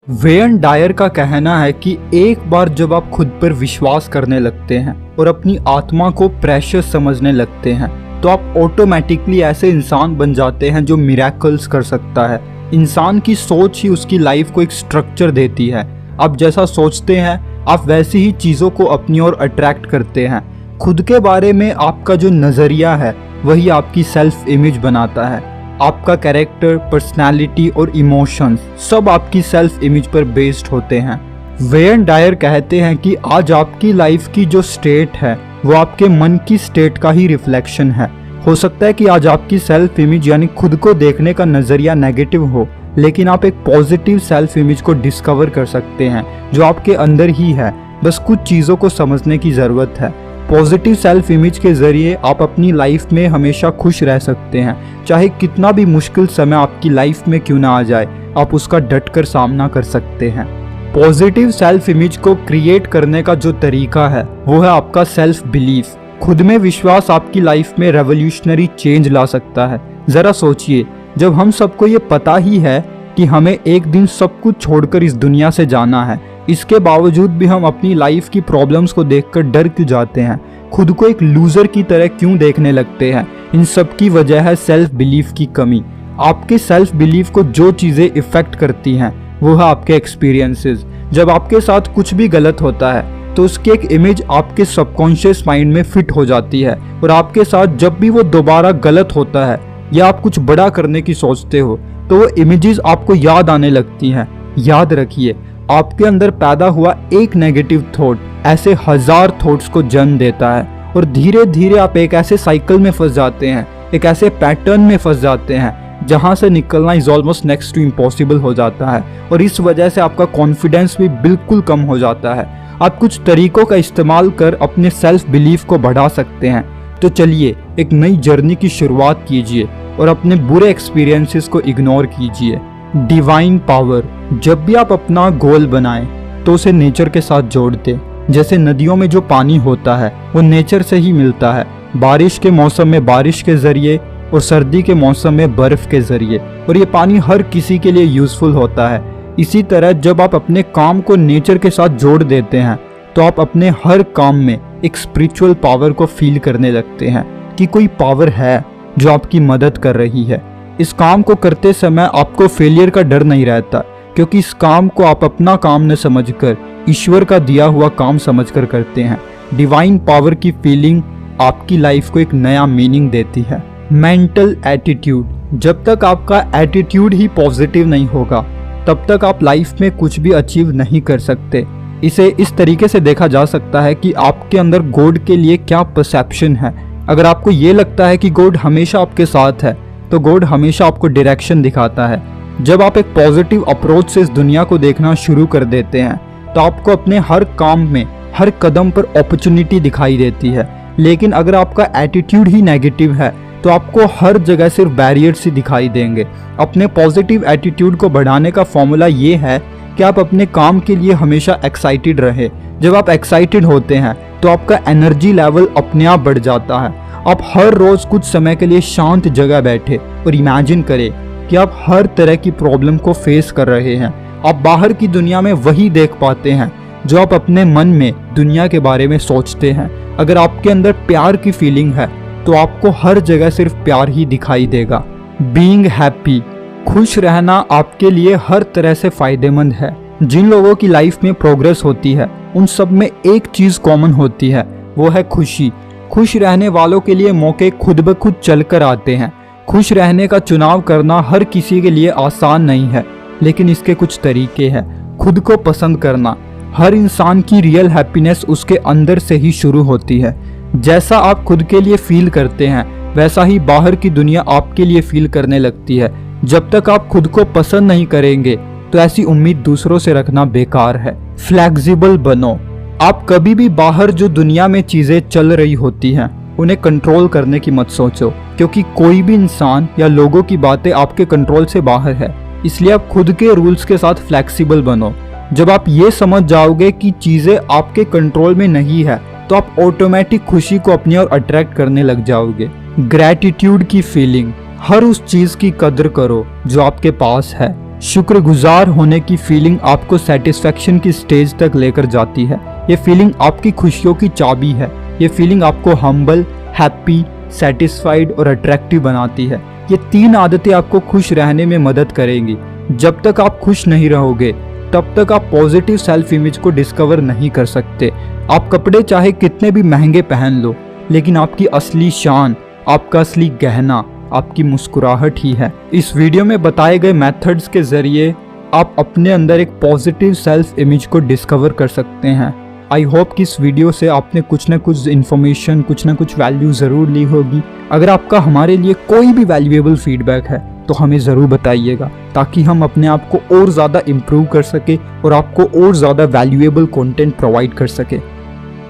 Wayne Dyer का कहना है कि एक बार जब आप खुद पर विश्वास करने लगते हैं और अपनी आत्मा को प्रेशियस समझने लगते हैं तो आप ऑटोमेटिकली ऐसे इंसान बन जाते हैं जो मिरेकल्स कर सकता है। इंसान की सोच ही उसकी लाइफ को एक स्ट्रक्चर देती है। आप जैसा सोचते हैं आप वैसी ही चीज़ों को अपनी ओर अट्रैक्ट करते हैं। खुद के बारे में आपका जो नज़रिया है वही आपकी सेल्फ इमेज बनाता है। आपका कैरेक्टर, पर्सनालिटी और इमोशंस सब आपकी सेल्फ इमेज पर बेस्ड होते हैं। वेयन डायर कहते हैं कि आज आपकी लाइफ की जो स्टेट है वो आपके मन की स्टेट का ही रिफ्लेक्शन है। हो सकता है कि आज आपकी सेल्फ इमेज यानी खुद को देखने का नज़रिया नेगेटिव हो, लेकिन आप एक पॉजिटिव सेल्फ इमेज को डिस्कवर कर सकते हैं जो आपके अंदर ही है। बस कुछ चीज़ों को समझने की ज़रूरत है। पॉजिटिव सेल्फ इमेज के ज़रिए आप अपनी लाइफ में हमेशा खुश रह सकते हैं। चाहे कितना भी मुश्किल समय आपकी लाइफ में क्यों ना आ जाए, आप उसका डटकर सामना कर सकते हैं। पॉजिटिव सेल्फ इमेज को क्रिएट करने का जो तरीका है वो है आपका सेल्फ बिलीफ। खुद में विश्वास आपकी लाइफ में रेवोल्यूशनरी चेंज ला सकता है। ज़रा सोचिए, जब हम सबको ये पता ही है कि हमें एक दिन सब कुछ छोड़कर इस दुनिया से जाना है, इसके बावजूद भी हम अपनी लाइफ की प्रॉब्लम्स को देखकर डर क्यों जाते हैं, खुद को एक लूजर की तरह क्यों देखने लगते हैं? इन सब की वजह है सेल्फ बिलीफ की कमी। आपके सेल्फ बिलीफ को जो चीज़ें इफ़ेक्ट करती हैं वो है आपके एक्सपीरियंसेस। जब आपके साथ कुछ भी गलत होता है तो उसकी एक इमेज आपके सबकॉन्शियस माइंड में फिट हो जाती है और आपके साथ जब भी वो दोबारा गलत होता है या आप कुछ बड़ा करने की सोचते हो तो वो इमेजेस आपको याद आने लगती हैं। याद रखिए, आपके अंदर पैदा हुआ एक नेगेटिव थॉट ऐसे 1000 थॉट्स को जन्म देता है और धीरे धीरे आप एक ऐसे साइकिल में फंस जाते हैं, एक ऐसे पैटर्न में फंस जाते हैं जहां से निकलना is almost next to impossible हो जाता है और इस वजह से आपका कॉन्फिडेंस भी बिल्कुल कम हो जाता है। आप कुछ तरीकों का इस्तेमाल कर अपने सेल्फ बिलीफ को बढ़ा सकते हैं। तो चलिए एक नई जर्नी की शुरुआत कीजिए और अपने बुरे एक्सपीरियंसेस को इग्नोर कीजिए। डिवाइन पावर, जब भी आप अपना गोल बनाएं तो उसे नेचर के साथ जोड़ दें। जैसे नदियों में जो पानी होता है वो नेचर से ही मिलता है। बारिश के मौसम में बारिश के ज़रिए और सर्दी के मौसम में बर्फ़ के ज़रिए, और ये पानी हर किसी के लिए यूज़फुल होता है। इसी तरह जब आप अपने काम को नेचर के साथ जोड़ देते हैं तो आप अपने हर काम में एक स्पिरिचुअल पावर को फील करने लगते हैं कि कोई पावर है जो आपकी मदद कर रही है। इस काम को करते समय आपको फेलियर का डर नहीं रहता, क्योंकि इस काम को आप अपना काम न समझकर ईश्वर का दिया हुआ काम समझकर करते हैं। डिवाइन पावर की फीलिंग आपकी लाइफ को एक नया मीनिंग देती है। मेंटल एटीट्यूड, जब तक आपका एटीट्यूड ही पॉजिटिव नहीं होगा तब तक आप लाइफ में कुछ भी अचीव नहीं कर सकते। इसे इस तरीके से देखा जा सकता है कि आपके अंदर गॉड के लिए क्या परसेप्शन है। अगर आपको ये लगता है कि गॉड हमेशा आपके साथ है तो गॉड हमेशा आपको डायरेक्शन दिखाता है। जब आप एक पॉजिटिव अप्रोच से इस दुनिया को देखना शुरू कर देते हैं तो आपको अपने हर काम में हर कदम पर अपॉर्चुनिटी दिखाई देती है। लेकिन अगर आपका एटीट्यूड ही नेगेटिव है तो आपको हर जगह सिर्फ बैरियर्स ही दिखाई देंगे। अपने पॉजिटिव एटीट्यूड को बढ़ाने का फॉर्मूला ये है कि आप अपने काम के लिए हमेशा एक्साइटेड रहे। जब आप एक्साइटेड होते हैं तो आपका एनर्जी लेवल अपने आप बढ़ जाता है। आप हर रोज़ कुछ समय के लिए शांत जगह बैठे और इमेजिन करें कि आप हर तरह की प्रॉब्लम को फेस कर रहे हैं। आप बाहर की दुनिया में वही देख पाते हैं जो आप अपने मन में दुनिया के बारे में सोचते हैं। अगर आपके अंदर प्यार की फीलिंग है तो आपको हर जगह सिर्फ प्यार ही दिखाई देगा। बीइंग हैप्पी, खुश रहना आपके लिए हर तरह से फ़ायदेमंद है। जिन लोगों की लाइफ में प्रोग्रेस होती है उन सब में एक चीज़ कॉमन होती है, वो है खुशी। खुश रहने वालों के लिए मौके खुद ब खुद चल कर आते हैं। खुश रहने का चुनाव करना हर किसी के लिए आसान नहीं है, लेकिन इसके कुछ तरीके हैं। खुद को पसंद करना, हर इंसान की रियल हैप्पीनेस उसके अंदर से ही शुरू होती है। जैसा आप खुद के लिए फील करते हैं वैसा ही बाहर की दुनिया आपके लिए फील करने लगती है। जब तक आप खुद को पसंद नहीं करेंगे तो ऐसी उम्मीद दूसरों से रखना बेकार है। फ्लेक्सिबल बनो, आप कभी भी बाहर जो दुनिया में चीज़ें चल रही होती हैं उन्हें कंट्रोल करने की मत सोचो, क्योंकि कोई भी इंसान या लोगों की बातें आपके कंट्रोल से बाहर है। इसलिए आप खुद के रूल्स के साथ फ्लेक्सिबल बनो। जब आप ये समझ जाओगे कि चीज़ें आपके कंट्रोल में नहीं है तो आप ऑटोमेटिक खुशी को अपनी ओर अट्रैक्ट करने लग जाओगे। ग्रैटिट्यूड की फीलिंग, हर उस चीज़ की कदर करो जो आपके पास है। शुक्रगुजार होने की फीलिंग आपको सेटिस्फेक्शन की स्टेज तक लेकर जाती है। ये फीलिंग आपकी खुशियों की चाबी है। ये फीलिंग आपको हम्बल, हैप्पी, सेटिस्फाइड और अट्रैक्टिव बनाती है। ये 3 आदतें आपको खुश रहने में मदद करेंगी। जब तक आप खुश नहीं रहोगे तब तक आप पॉजिटिव सेल्फ इमेज को डिस्कवर नहीं कर सकते। आप कपड़े चाहे कितने भी महंगे पहन लो, लेकिन आपकी असली शान, आपका असली गहना आपकी मुस्कुराहट ही है। इस वीडियो में बताए गए मेथड्स के जरिए आप अपने अंदर एक पॉजिटिव सेल्फ इमेज को डिस्कवर कर सकते हैं। आई होप कि इस वीडियो से आपने कुछ ना कुछ इन्फॉर्मेशन, कुछ ना कुछ वैल्यू ज़रूर ली होगी। अगर आपका हमारे लिए कोई भी वैल्यूएबल फीडबैक है तो हमें ज़रूर बताइएगा, ताकि हम अपने आप को और ज़्यादा इम्प्रूव कर सके और आपको और ज़्यादा वैल्यूएबल कंटेंट प्रोवाइड कर सके।